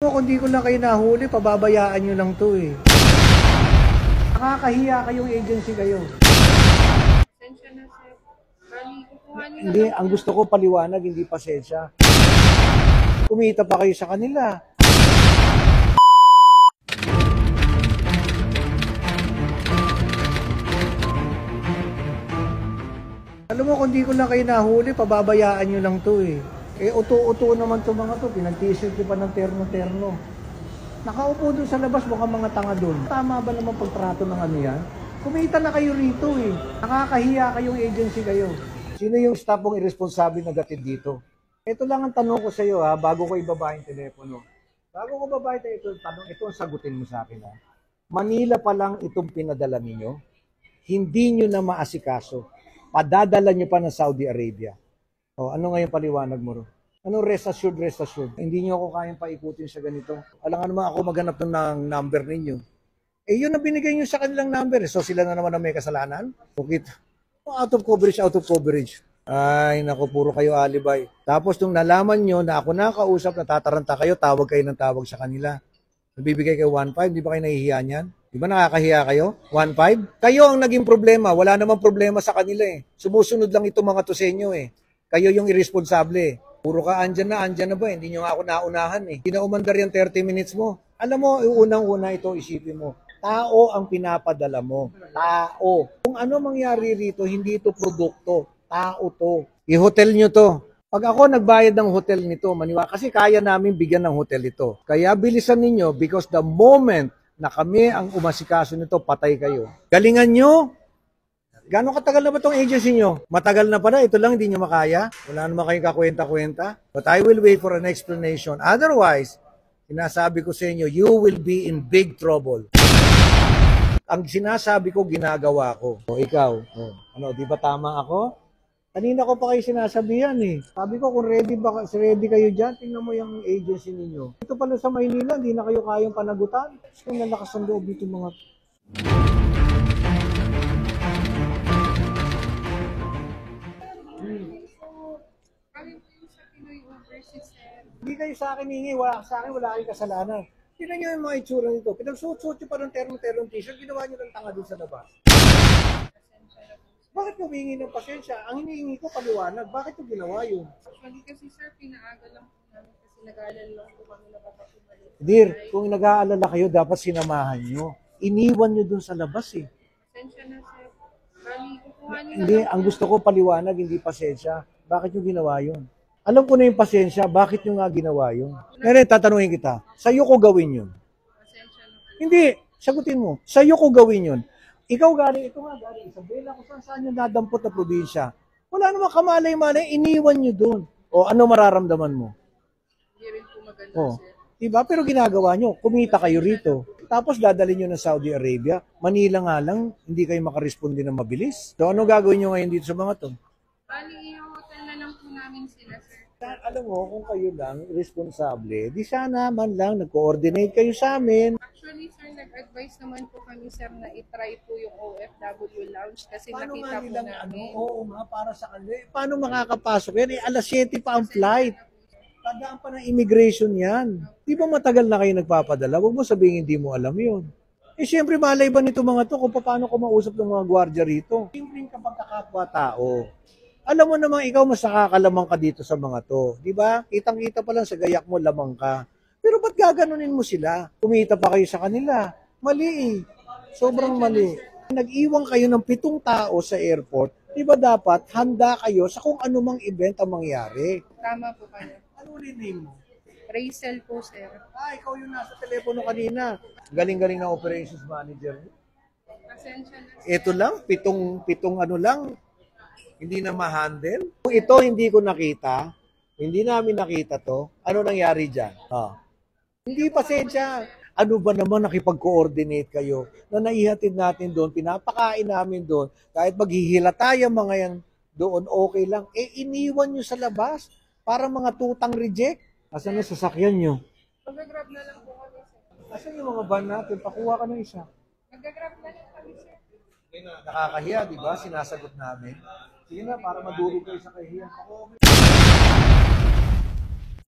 Kung di ko lang kayo nahuli, pababayaan nyo lang to eh. Nakakahiya kayong agency kayo. Pasensya na, sir. Bali, kukuha niyo Hindi, ang gusto ko paliwanag, hindi pasensya. Kumita pa kayo sa kanila. Alam mo, kung di ko lang kayo nahuli, pababayaan nyo lang to eh. Eh, uto-uto naman to mga to. Pinag-t-shirt pa ng terno-terno. Nakaupo doon sa labas, mukhang mga tanga doon. Tama ba naman pagtrato ng ano yan? Kumita na kayo rito eh. Nakakahiya kayong agency kayo. Sino yung staff mong irresponsible na gatid dito? Ito lang ang tanong ko sa iyo ha, bago ko ibaba yung telepono. Bago ko bababa ito tanong, ito ang sagutin mo sa akin ha. Manila pa lang itong pinadala ninyo, hindi nyo na maasikaso. Padadala nyo pa ng Saudi Arabia. O, ano ngayon paliwanag mo ro? Ano rest assured, rest assured? Hindi nyo ako kayang paikutin sa ganito. Alam nga naman ako maghanap ng number ninyo. Eh, yun ang binigay nyo sa kanilang number. So, sila na naman ang may kasalanan? Bukit. Out of coverage, out of coverage. Ay, naku, puro kayo alibay. Tapos, nung nalaman nyo na ako nakausap, natataranta kayo, tawag kayo ng tawag sa kanila. Nabibigay kayo 1.5, di ba kayo nahihiya niyan? Di ba nakakahiya kayo? 1.5? Kayo ang naging problema. Wala namang problema sa kanila eh. Sumusunod lang itong mga to sa inyo eh. Kayo yung irresponsable. Puro ka andyan na ba? Hindi nyo nga ako naunahan eh. Hindi na umandar yung 30 minutes mo. Alam mo, unang-una ito, isipin mo. Tao ang pinapadala mo. Tao. Kung ano mangyari rito, hindi ito produkto. Tao to. I-hotel nyo to. Pag ako nagbayad ng hotel nito, maniwala, kasi kaya namin bigyan ng hotel ito. Kaya bilisan ninyo because the moment na kami ang umasikaso nito, patay kayo. Galingan nyo. Gano'ng katagal na ba itong agency nyo? Matagal na pala, ito lang hindi nyo makaya. Wala naman kayong kakwenta-kwenta. But I will wait for an explanation. Otherwise, sinasabi ko sa inyo, you will be in big trouble. Ang sinasabi ko, ginagawa ko. O ikaw, ano, di ba tama ako? Kanina ko pa kayo sinasabihan eh. Sabi ko, kung ready kayo dyan, tingnan mo yung agency ninyo. Ito pala sa Maynila, hindi na kayo kayang panagutan. So, nalakas ang loob dito mga... Hindi kayo sa akin hingi, sa akin wala kayong kasalanan. Tignan nyo yung mga itsura nito. Pinagsuot-suot nyo pa ng terno-terno t-shirt, ginawa nyo ng tanga dun sa labas. Bakit humingi ng pasensya? Ang hinihingi ko paliwanag. Bakit yung ginawa yun? Actually kasi sir, pinaaga lang po namin kasi nag-aalala lang po kami na baka pumalik. Dear, kung nag-aalala kayo, dapat sinamahan nyo. Iniwan nyo dun sa labas eh. Pasensya na, sir. Bali, kukuha niyo Hindi, ang gusto ko paliwanag, hindi pasensya. Bakit yung ginawa yun? Alam ko na yung pasensya, bakit nyo nga ginawa yun? Ngayon, tatanungin kita, sa'yo ko gawin yun? Pasensya na. Hindi, sagutin mo, sa'yo ko gawin yun. Ikaw galing, ito nga galing, Isabela, kung saan yung nadampot na probinsya. Wala namang kamalay-malay, iniwan nyo dun. O ano mararamdaman mo? Hindi rin po maganda, O, sir. diba? Pero ginagawa nyo, kumita kayo rito. Tapos dadalhin nyo ng Saudi Arabia. Manila nga lang, hindi kayo makaresponde na mabilis. So ano gagawin nyo ngayon dito sa mga to? Bali, i-hotel na lang po namin sila, sir. Alam mo, kung kayo lang responsable, di sana man lang nag-coordinate kayo sa amin. Actually, sir, nag-advise naman po kami, sir, na itry po yung OFW lounge kasi Paano nakita nga po nilang namin. oo nga, para sa kanila. Paano makakapasok yan? Alas 7 pa ang flight. Tandaan pa ng immigration yan. Di ba matagal na kayo nagpapadala? Huwag mo sabihin hindi mo alam yun. Eh siyempre malay ba nito mga to kung paano ko mausap ng mga gwardiya rito? Siyempre kapag kakapwa-tao. Alam mo namang ikaw mas nakakalamang ka dito sa mga to. Di ba? Kitang-kita pa lang sa gayak mo, lamang ka. Pero ba't gaganunin mo sila? Kumita pa kayo sa kanila. Mali eh. Sobrang mali. Nag-iwan kayo ng 7 tao sa airport. Di ba dapat handa kayo sa kung anumang event ang mangyari? Tama po kayo. Ano rin name mo? Rachel po, sir. Ikaw yung nasa telepono kanina. Galing-galing na operations manager. Pasensya na, sir. Ito lang, pitong ano lang, hindi na ma-handle. Kung ito hindi ko nakita, hindi namin nakita to, ano nangyari dyan? Hindi pasensya. Ano ba naman nakipag-coordinate kayo na naihatid natin doon, pinapakain namin doon, kahit maghihilata yung mga yan doon, okay lang. Eh, iniwan nyo sa labas para mga tutang reject. Asan na sasakyan nyo? Mag-grab na lang po kami, sir. Asan yung mga van natin? Pakuha ka ng isa. Mag-grab na lang kami, sir. Nakakahiya, di ba? Sinasagot namin. Sige na, para madurog kayo sa kahiya.